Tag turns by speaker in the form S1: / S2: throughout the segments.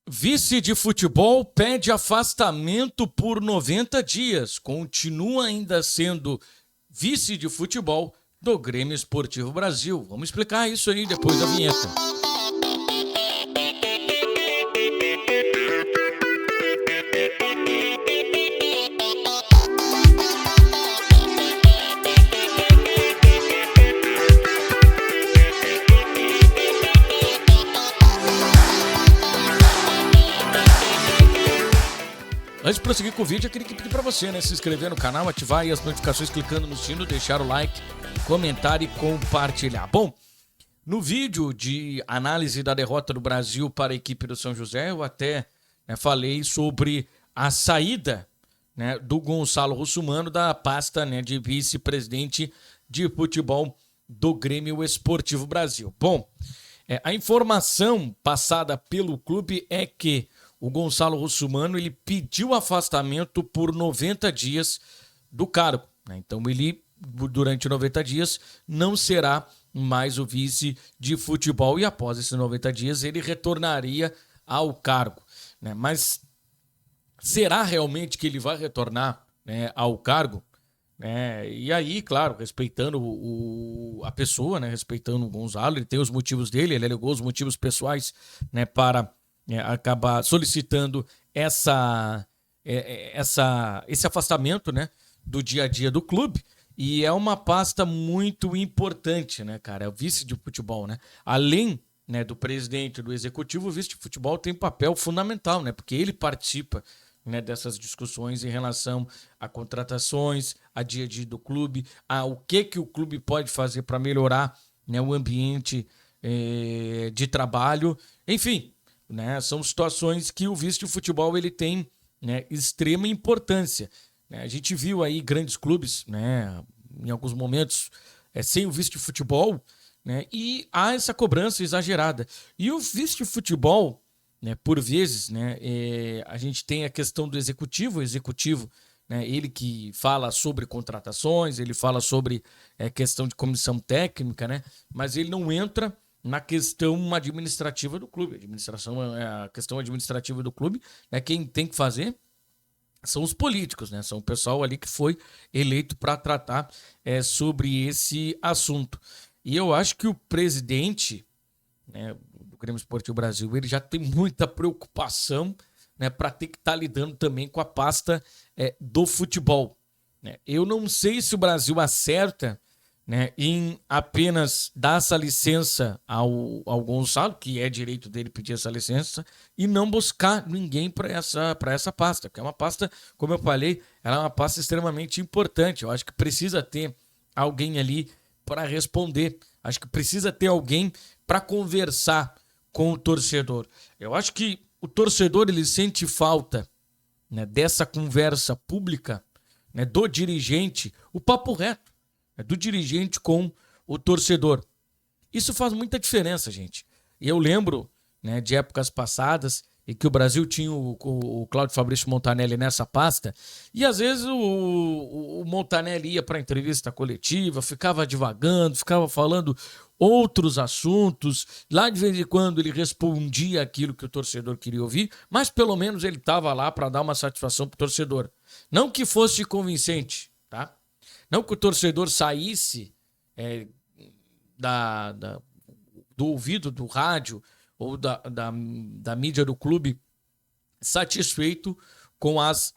S1: Vice de futebol pede afastamento por 90 dias. Continua ainda sendo vice de futebol do Grêmio Esportivo Brasil. Vamos explicar isso aí depois da vinheta. Antes de prosseguir com o vídeo, eu queria pedir para você, se inscrever no canal, ativar aí as notificações clicando no sino, deixar o like, comentar e compartilhar. Bom, no vídeo de análise da derrota do Brasil para a equipe do São José, eu até falei sobre a saída do Gonçalo Russumano da pasta de vice-presidente de futebol do Grêmio Esportivo Brasil. Bom, a informação passada pelo clube é que o Gonçalo Russumano ele pediu afastamento por 90 dias do cargo. Então ele, durante 90 dias, não será mais o vice de futebol e após esses 90 dias ele retornaria ao cargo. Mas será realmente que ele vai retornar ao cargo? E aí, claro, respeitando a pessoa, respeitando o Gonçalo, ele tem os motivos dele, ele alegou os motivos pessoais para acabar solicitando esse afastamento do dia a dia do clube. E é uma pasta muito importante, cara? É o vice de futebol, Além do presidente do executivo, o vice de futebol tem um papel fundamental, porque ele participa dessas discussões em relação a contratações, a dia a dia do clube, a o que o clube pode fazer para melhorar o ambiente de trabalho, enfim. São situações que o vice de futebol ele tem extrema importância. A gente viu aí grandes clubes, em alguns momentos, sem o vice de futebol, e há essa cobrança exagerada. E o vice de futebol, por vezes, a gente tem a questão do executivo, ele que fala sobre contratações, ele fala sobre questão de comissão técnica, mas ele não entra na questão administrativa do clube. A questão administrativa do clube, quem tem que fazer são os políticos, são o pessoal ali que foi eleito para tratar sobre esse assunto. E eu acho que o presidente do Grêmio Esportivo Brasil, ele já tem muita preocupação para ter que estar lidando também com a pasta do futebol. Eu não sei se o Brasil acerta em apenas dar essa licença ao Gonçalo, que é direito dele pedir essa licença, e não buscar ninguém para essa pasta, porque é uma pasta, como eu falei, ela é uma pasta extremamente importante. Eu acho que precisa ter alguém ali para responder, acho que precisa ter alguém para conversar com o torcedor. Eu acho que o torcedor ele sente falta dessa conversa pública, do dirigente, o papo reto, do dirigente com o torcedor. Isso faz muita diferença, gente. E eu lembro de épocas passadas em que o Brasil tinha o Cláudio Fabrício Montanelli nessa pasta, e às vezes o Montanelli ia para a entrevista coletiva, ficava divagando, ficava falando outros assuntos, lá de vez em quando ele respondia aquilo que o torcedor queria ouvir, mas pelo menos ele estava lá para dar uma satisfação para o torcedor. Não que fosse convincente, tá? Não que o torcedor saísse do ouvido do rádio ou da mídia do clube satisfeito com as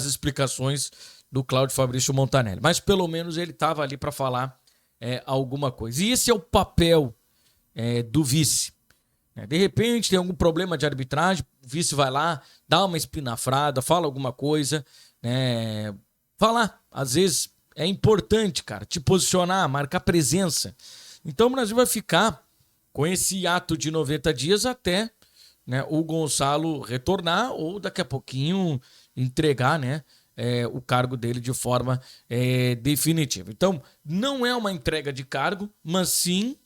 S1: explicações do Cláudio Fabrício Montanelli. Mas pelo menos ele estava ali para falar alguma coisa. E esse é o papel do vice. De repente tem algum problema de arbitragem, o vice vai lá, dá uma espinafrada, fala alguma coisa, falar. Às vezes é importante, cara, te posicionar, marcar presença. Então o Brasil vai ficar com esse ato de 90 dias até o Gonçalo retornar ou daqui a pouquinho entregar o cargo dele de forma definitiva. Então não é uma entrega de cargo, mas sim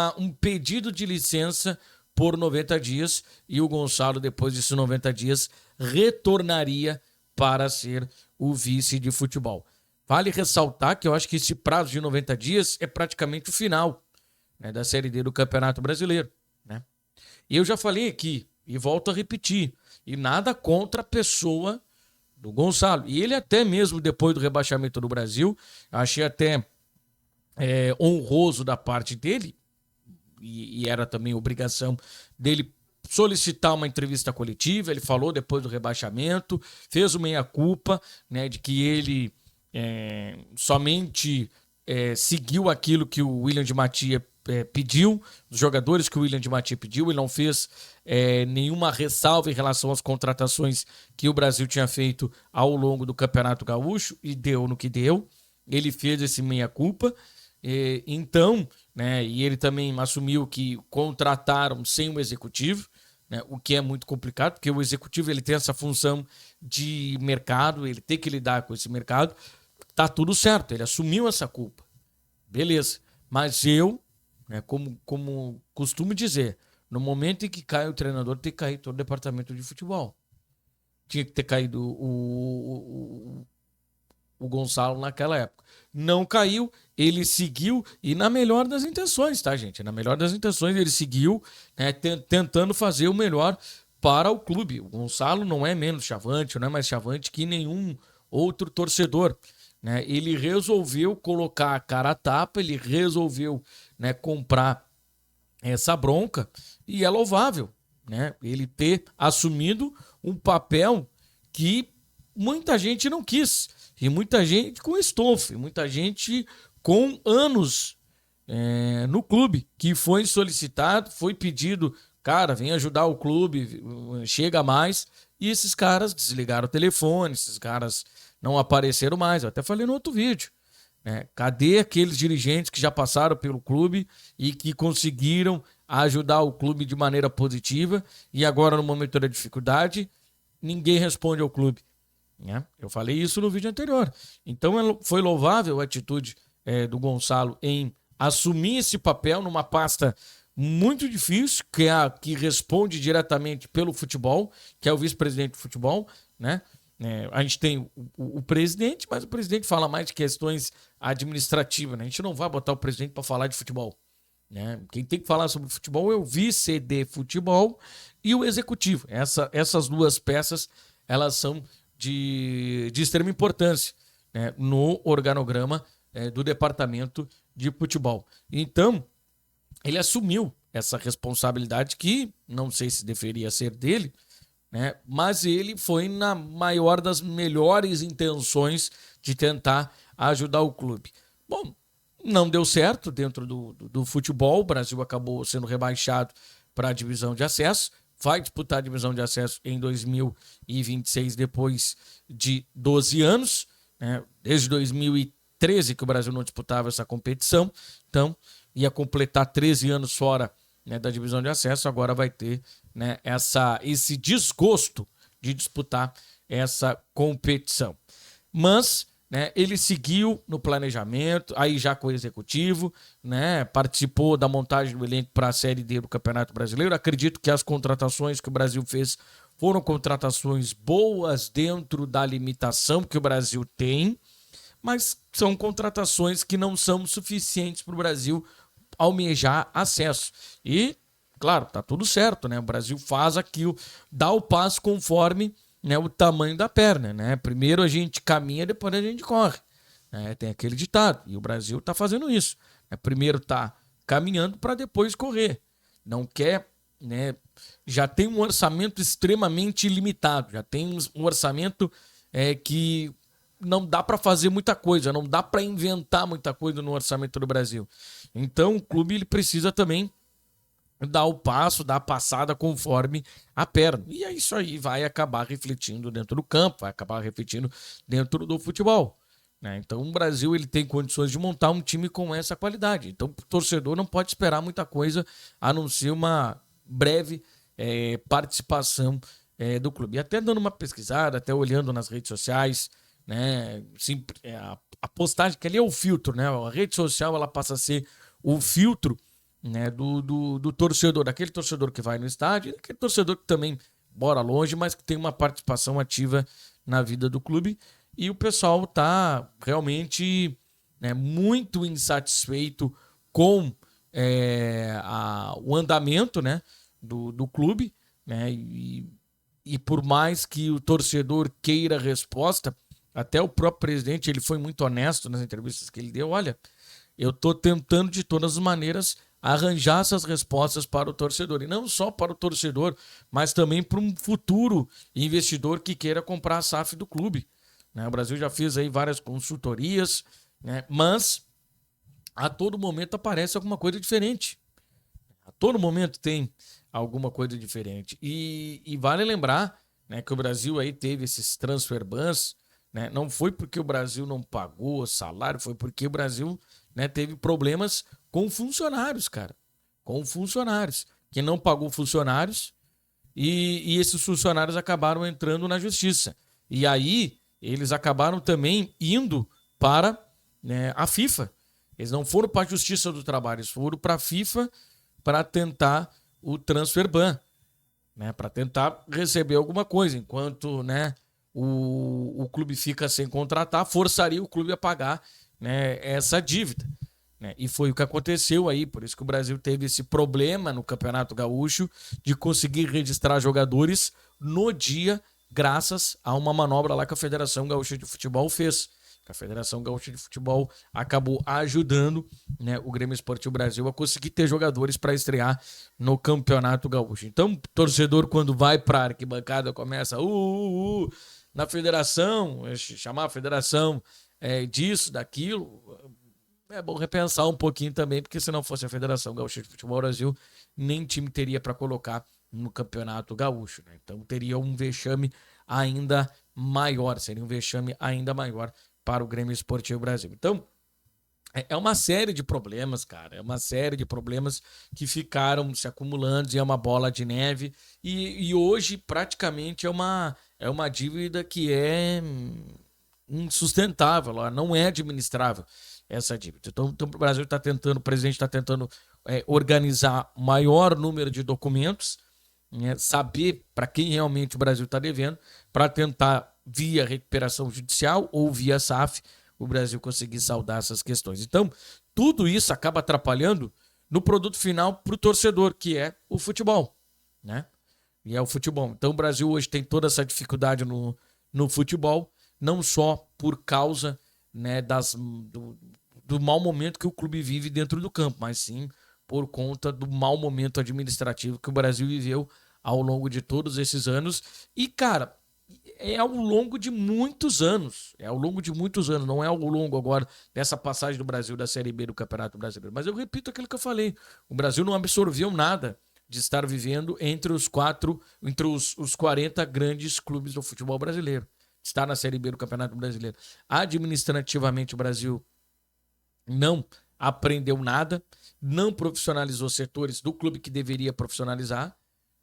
S1: um pedido de licença por 90 dias e o Gonçalo, depois desses 90 dias, retornaria para ser o vice de futebol. Vale ressaltar que eu acho que esse prazo de 90 dias é praticamente o final da Série D do Campeonato Brasileiro. E eu já falei aqui E volto a repetir, e nada contra a pessoa do Gonçalo. E ele até mesmo depois do rebaixamento do Brasil, achei até honroso da parte dele, e era também obrigação dele solicitar uma entrevista coletiva. Ele falou depois do rebaixamento, fez uma meia-culpa, né, de que ele somente seguiu aquilo que o William de Matia pediu, os jogadores que o William de Matia pediu. Ele não fez nenhuma ressalva em relação às contratações que o Brasil tinha feito ao longo do Campeonato Gaúcho, e deu no que deu. Ele fez esse meia-culpa. Então, né, e ele também assumiu que contrataram sem o executivo, né, o que é muito complicado, porque o executivo ele tem essa função de mercado, ele tem que lidar com esse mercado. Tá tudo certo, ele assumiu essa culpa, beleza. Mas eu, né, como costumo dizer, no momento em que cai o treinador, tem que cair todo o departamento de futebol. Tinha que ter caído o Gonçalo naquela época. Não caiu, ele seguiu, e na melhor das intenções, tá, gente? Na melhor das intenções, ele seguiu, né, tentando fazer o melhor para o clube. O Gonçalo não é menos chavante, não é mais chavante que nenhum outro torcedor, né? Ele resolveu colocar a cara a tapa, ele resolveu, né, comprar essa bronca, e é louvável, né, ele ter assumido um papel que muita gente não quis, e muita gente com estofa, e muita gente com anos no clube, que foi solicitado, foi pedido, cara, vem ajudar o clube, chega mais, e esses caras desligaram o telefone, esses caras não apareceram mais. Eu até falei no outro vídeo, né? Cadê aqueles dirigentes que já passaram pelo clube e que conseguiram ajudar o clube de maneira positiva, e agora no momento da dificuldade ninguém responde ao clube, né? Eu falei isso no vídeo anterior. Então foi louvável a atitude do Gonçalo em assumir esse papel numa pasta muito difícil, que é a que responde diretamente pelo futebol, que é o vice-presidente de futebol, né? A gente tem o presidente, mas o presidente fala mais de questões administrativas, né? A gente não vai botar o presidente para falar de futebol, né? Quem tem que falar sobre futebol é o vice de futebol e o executivo. Essas duas peças, elas são de extrema importância, né, no organograma do departamento de futebol. Então, ele assumiu essa responsabilidade que não sei se deveria ser dele, né, mas ele foi na maior das melhores intenções de tentar ajudar o clube. Bom, não deu certo dentro do futebol. O Brasil acabou sendo rebaixado para a divisão de acesso. Vai disputar a divisão de acesso em 2026, depois de 12 anos, né? Desde 2013 que o Brasil não disputava essa competição. Então, ia completar 13 anos fora, né, da divisão de acesso. Agora vai ter, né, esse desgosto de disputar essa competição. Mas, né, ele seguiu no planejamento, aí já com o executivo, né, participou da montagem do elenco para a Série D do Campeonato Brasileiro. Acredito que as contratações que o Brasil fez foram contratações boas dentro da limitação que o Brasil tem, mas são contratações que não são suficientes para o Brasil almejar acesso. E, claro, tá tudo certo, né? O Brasil faz aquilo, dá o passo conforme, né, o tamanho da perna, né? Primeiro a gente caminha, depois a gente corre, né? Tem aquele ditado, e o Brasil tá fazendo isso, né? Primeiro tá caminhando para depois correr. Não quer, né? Já tem um orçamento extremamente limitado, já tem um orçamento que não dá para fazer muita coisa, não dá para inventar muita coisa no orçamento do Brasil. Então o clube ele precisa também dar o passo, dar a passada conforme a perna. E é isso aí, vai acabar refletindo dentro do campo, vai acabar refletindo dentro do futebol, né? Então o Brasil ele tem condições de montar um time com essa qualidade. Então o torcedor não pode esperar muita coisa a não ser uma breve participação do clube. E até dando uma pesquisada, até olhando nas redes sociais, né? A postagem, que ali é o filtro, né? A rede social ela passa a ser o filtro, né, do torcedor, daquele torcedor que vai no estádio, aquele torcedor que também mora longe, mas que tem uma participação ativa na vida do clube. E o pessoal tá realmente, né, muito insatisfeito com o andamento, né, do clube, né? E por mais que o torcedor queira resposta, até o próprio presidente ele foi muito honesto nas entrevistas que ele deu. Olha, eu estou tentando de todas as maneiras arranjar essas respostas para o torcedor. E não só para o torcedor, mas também para um futuro investidor que queira comprar a SAF do clube. Né? O Brasil já fez aí várias consultorias, né? Mas a todo momento aparece alguma coisa diferente. A todo momento tem alguma coisa diferente. E vale lembrar, né, que o Brasil aí teve esses transfer bans, né? Não foi porque o Brasil não pagou salário, foi porque o Brasil, né, teve problemas com funcionários, cara. Com funcionários. Que não pagou funcionários e esses funcionários acabaram entrando na justiça. E aí eles acabaram também indo para, né, a FIFA. Eles não foram para a Justiça do Trabalho, eles foram para a FIFA para tentar o transfer ban, né, para tentar receber alguma coisa, enquanto, né, o clube fica sem contratar, forçaria o clube a pagar, né, essa dívida. Né? E foi o que aconteceu aí, por isso que o Brasil teve esse problema no Campeonato Gaúcho de conseguir registrar jogadores no dia, graças a uma manobra lá que a Federação Gaúcha de Futebol fez. A Federação Gaúcha de Futebol acabou ajudando, né, o Grêmio Esportivo Brasil a conseguir ter jogadores para estrear no Campeonato Gaúcho. Então, o torcedor, quando vai para a arquibancada, começa na federação, chamar a federação disso, daquilo. É bom repensar um pouquinho também, porque se não fosse a Federação Gaúcha de Futebol Brasil, nem time teria para colocar no Campeonato Gaúcho. Né? Então, teria um vexame ainda maior, seria um vexame ainda maior para o Grêmio Esportivo Brasil. Então, é uma série de problemas, cara. É uma série de problemas que ficaram se acumulando e é uma bola de neve. E hoje, praticamente, é uma dívida que é insustentável, ela não é administrável, essa dívida. Então o Brasil está tentando, o presidente está tentando organizar o maior número de documentos, né, saber para quem realmente o Brasil está devendo, para tentar, via recuperação judicial ou via SAF, o Brasil conseguir saldar essas questões. Então, tudo isso acaba atrapalhando no produto final para o torcedor, que é o futebol, né? E é o futebol. Então, o Brasil hoje tem toda essa dificuldade no futebol, não só por causa, né, do mau momento que o clube vive dentro do campo, mas sim por conta do mau momento administrativo que o Brasil viveu ao longo de todos esses anos. E, cara, é ao longo de muitos anos. É ao longo de muitos anos, não é ao longo agora dessa passagem do Brasil da Série B do Campeonato Brasileiro. Mas eu repito aquilo que eu falei. O Brasil não absorveu nada de estar vivendo entre os 40 grandes clubes do futebol brasileiro. Está na Série B do Campeonato Brasileiro. Administrativamente, o Brasil não aprendeu nada, não profissionalizou setores do clube que deveria profissionalizar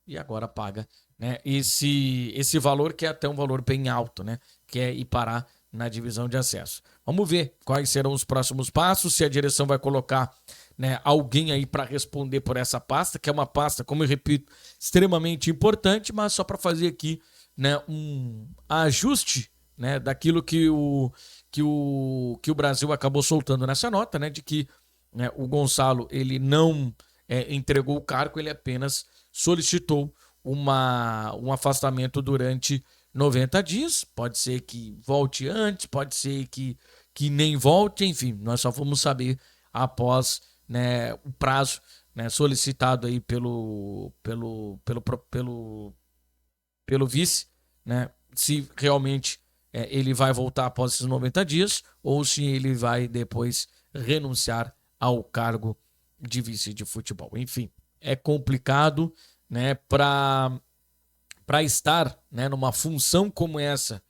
S1: e agora paga, né, esse valor que é até um valor bem alto, né, que é ir parar na divisão de acesso. Vamos ver quais serão os próximos passos, se a direção vai colocar, né, alguém aí para responder por essa pasta, que é uma pasta, como eu repito, extremamente importante, mas só para fazer aqui, né, um ajuste, né, daquilo que o Brasil acabou soltando nessa nota, né, de que, né, o Gonçalo ele não entregou o cargo, ele apenas solicitou um afastamento durante 90 dias. Pode ser que volte antes, pode ser que nem volte, enfim, nós só vamos saber após, né, o prazo, né, solicitado aí pelo vice, né, se realmente ele vai voltar após esses 90 dias ou se ele vai depois renunciar ao cargo de vice de futebol. Enfim, é complicado, né, para estar, né, numa função como essa,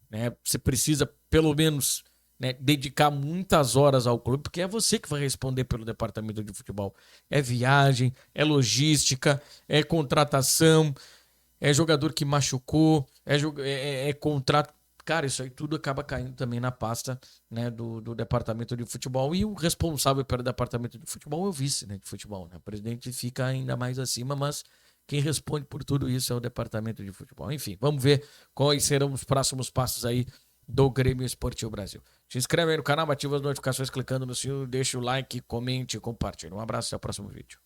S1: né, você precisa pelo menos, né, dedicar muitas horas ao clube, porque é você que vai responder pelo departamento de futebol. É viagem, é logística, é contratação, é jogador que machucou, é contrato. Cara, isso aí tudo acaba caindo também na pasta, né, do departamento de futebol. E o responsável pelo departamento de futebol é o vice, né, de futebol. Né? O presidente fica ainda mais acima, mas quem responde por tudo isso é o departamento de futebol. Enfim, vamos ver quais serão os próximos passos aí do Grêmio Esportivo Brasil. Se inscreve aí no canal, ativa as notificações clicando no sininho, deixa o like, comente e compartilha. Um abraço e até o próximo vídeo.